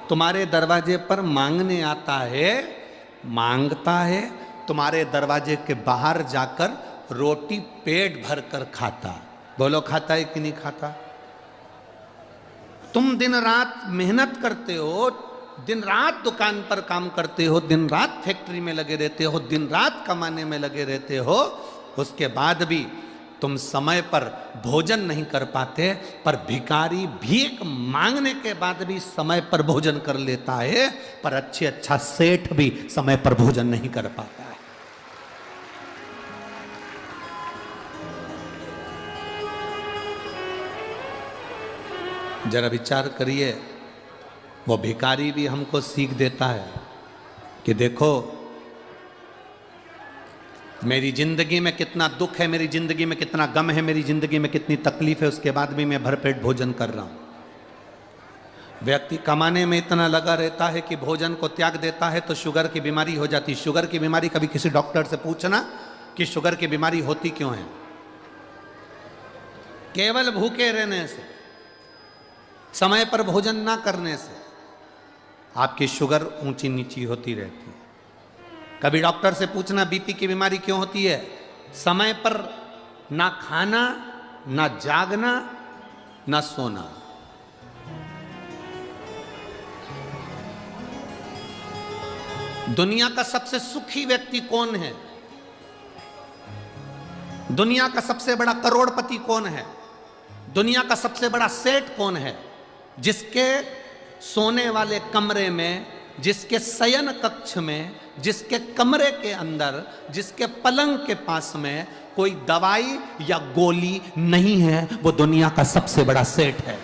तुम्हारे दरवाजे पर मांगने आता है, मांगता है, तुम्हारे दरवाजे के बाहर जाकर रोटी पेट भर कर खाता। बोलो खाता है कि नहीं खाता? तुम दिन रात मेहनत करते हो, दिन रात दुकान पर काम करते हो, दिन रात फैक्ट्री में लगे रहते हो, दिन रात कमाने में लगे रहते हो, उसके बाद भी तुम समय पर भोजन नहीं कर पाते। पर भिखारी भीख मांगने के बाद भी समय पर भोजन कर लेता है, पर अच्छा सेठ भी समय पर भोजन नहीं कर पाता है। जरा विचार करिए, वो भिखारी भी हमको सीख देता है कि देखो मेरी जिंदगी में कितना दुख है, मेरी जिंदगी में कितना गम है, मेरी जिंदगी में कितनी तकलीफ है, उसके बाद भी मैं भरपेट भोजन कर रहा हूं। व्यक्ति कमाने में इतना लगा रहता है कि भोजन को त्याग देता है तो शुगर की बीमारी हो जाती। शुगर की बीमारी कभी किसी डॉक्टर से पूछना कि शुगर की बीमारी होती क्यों है? केवल भूखे रहने से, समय पर भोजन ना करने से आपकी शुगर ऊंची नीची होती रहती है। कभी डॉक्टर से पूछना बीपी की बीमारी क्यों होती है? समय पर ना खाना, ना जागना, ना सोना। दुनिया का सबसे सुखी व्यक्ति कौन है? दुनिया का सबसे बड़ा करोड़पति कौन है? दुनिया का सबसे बड़ा सेठ कौन है? जिसके सोने वाले कमरे में, जिसके शयन कक्ष में, जिसके कमरे के अंदर, जिसके पलंग के पास में कोई दवाई या गोली नहीं है, वो दुनिया का सबसे बड़ा सेठ है।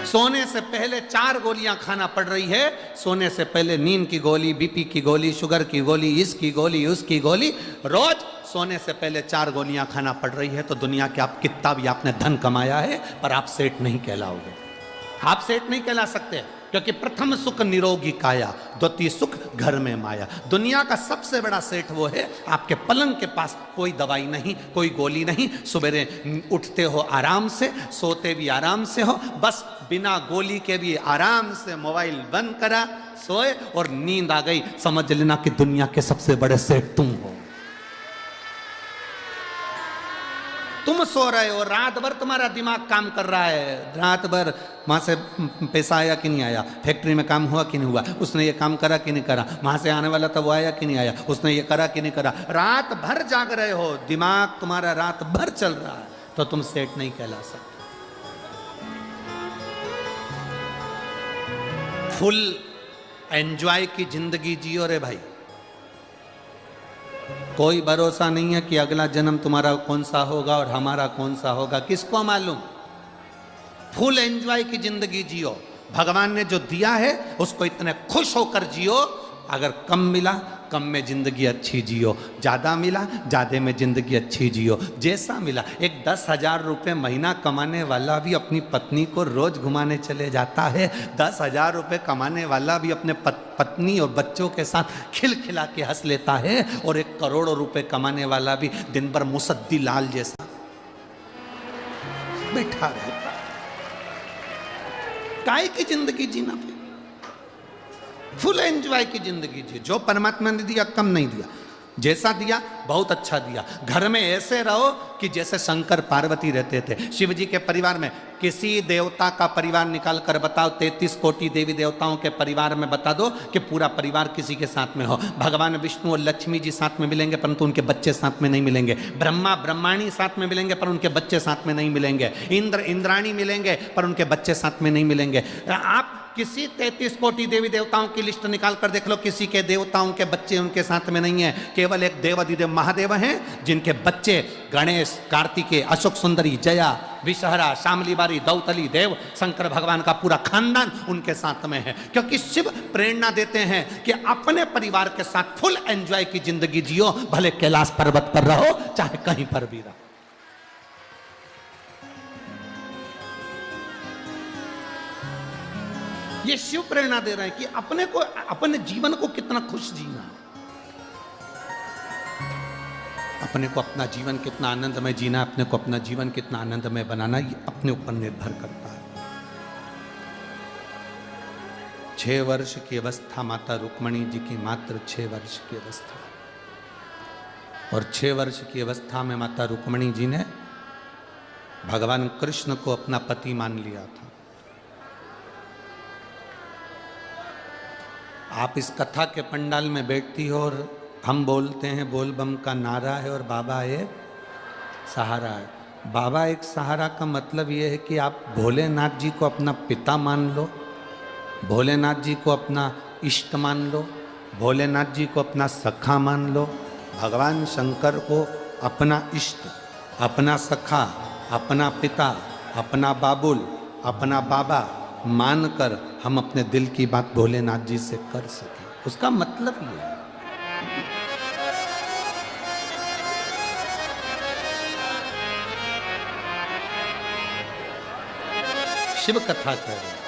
सोने से पहले 4 गोलियां खाना पड़ रही है। सोने से पहले नींद की गोली, बीपी की गोली, शुगर की गोली, इसकी गोली, उसकी गोली, रोज सोने से पहले 4 गोलियां खाना पड़ रही है। तो दुनिया के आप कितना भी आपने धन कमाया है, पर आप सेठ नहीं कहलाओगे। आप सेठ नहीं कहला सकते, क्योंकि प्रथम सुख निरोगी काया, द्वितीय सुख घर में माया। दुनिया का सबसे बड़ा सेठ वो है, आपके पलंग के पास कोई दवाई नहीं, कोई गोली नहीं, सवेरे उठते हो आराम से, सोते भी आराम से हो, बस बिना गोली के भी आराम से मोबाइल बंद करा, सोए और नींद आ गई, समझ लेना कि दुनिया के सबसे बड़े सेठ तुम हो। तुम सो रहे हो, रात भर तुम्हारा दिमाग काम कर रहा है, रात भर वहां से पैसा आया कि नहीं आया, फैक्ट्री में काम हुआ कि नहीं हुआ, उसने ये काम करा कि नहीं करा, वहां से आने वाला था वो आया कि नहीं आया, उसने ये करा कि नहीं करा। रात भर जाग रहे हो, दिमाग तुम्हारा रात भर चल रहा है, तो तुम सेठ नहीं कहला सकते। फुल एंजॉय की जिंदगी जियो रे भाई। कोई भरोसा नहीं है कि अगला जन्म तुम्हारा कौन सा होगा और हमारा कौन सा होगा, किसको मालूम। फुल एंजॉय की जिंदगी जियो। भगवान ने जो दिया है उसको इतने खुश होकर जियो। अगर कम मिला, कम में जिंदगी अच्छी जियो, ज्यादा मिला, ज्यादा में जिंदगी अच्छी जियो। जैसा मिला, एक 10,000 रुपये महीना कमाने वाला भी अपनी पत्नी को रोज घुमाने चले जाता है। 10,000 रुपये कमाने वाला भी अपने पत्नी और बच्चों के साथ खिलखिला के हंस लेता है। और 1 करोड़ रुपए कमाने वाला भी दिन भर मुसद्दी लाल जैसा बैठा रहता है। काय की जिंदगी जीना फिर? फुल एंजॉय की जिंदगी जी। जो परमात्मा ने दिया कम नहीं दिया, जैसा दिया बहुत अच्छा दिया। घर में ऐसे रहो कि जैसे शंकर पार्वती रहते थे। शिव जी के परिवार में किसी देवता का परिवार निकाल कर बताओ, 33 कोटि देवी देवताओं के परिवार में बता दो कि पूरा परिवार किसी के साथ में हो। भगवान विष्णु और लक्ष्मी जी साथ में मिलेंगे, परंतु उनके बच्चे साथ में नहीं मिलेंगे। ब्रह्मा ब्रह्माणी साथ में मिलेंगे, पर उनके बच्चे साथ में नहीं मिलेंगे। इंद्र इंद्राणी मिलेंगे, पर उनके बच्चे साथ में नहीं मिलेंगे। आप किसी 33 कोटि देवी देवताओं की लिस्ट निकाल कर देख लो, किसी के देवताओं के बच्चे उनके साथ में नहीं है। केवल एक देवाधिदेव महादेव हैं, जिनके बच्चे गणेश, कार्तिकेय, अशोक सुंदरी, जया, विषहरा, शामली बारी, दौतली देव, शंकर भगवान का पूरा खानदान उनके साथ में है। क्योंकि शिव प्रेरणा देते हैं कि अपने परिवार के साथ फुल एंजॉय की जिंदगी जियो, भले कैलाश पर्वत पर रहो, चाहे कहीं पर भी रहो। ये शिव प्रेरणा दे रहे हैं कि अपने को, अपने जीवन को कितना खुश जीना। अपने को अपना जीवन कितना आनंदमय जीना, अपने को अपना जीवन कितना आनंदमय बनाना, ये अपने ऊपर निर्भर करता है। 6 वर्ष की अवस्था माता रुक्मणी जी की मात्र 6 वर्ष की अवस्था, और 6 वर्ष की अवस्था में माता रुक्मणी जी ने भगवान कृष्ण को अपना पति मान लिया था। आप इस कथा के पंडाल में बैठती हो और हम बोलते हैं बोल बम का नारा है और बाबा एक सहारा है। बाबा एक सहारा का मतलब ये है कि आप भोलेनाथ जी को अपना पिता मान लो, भोलेनाथ जी को अपना इष्ट मान लो, भोलेनाथ जी को अपना सखा मान लो, भगवान शंकर को अपना इष्ट, अपना सखा, अपना पिता, अपना बाबुल, अपना बाबा मानकर हम अपने दिल की बात भोलेनाथ जी से कर सकें। उसका मतलब ये है। शिव कथा कह रहे हैं।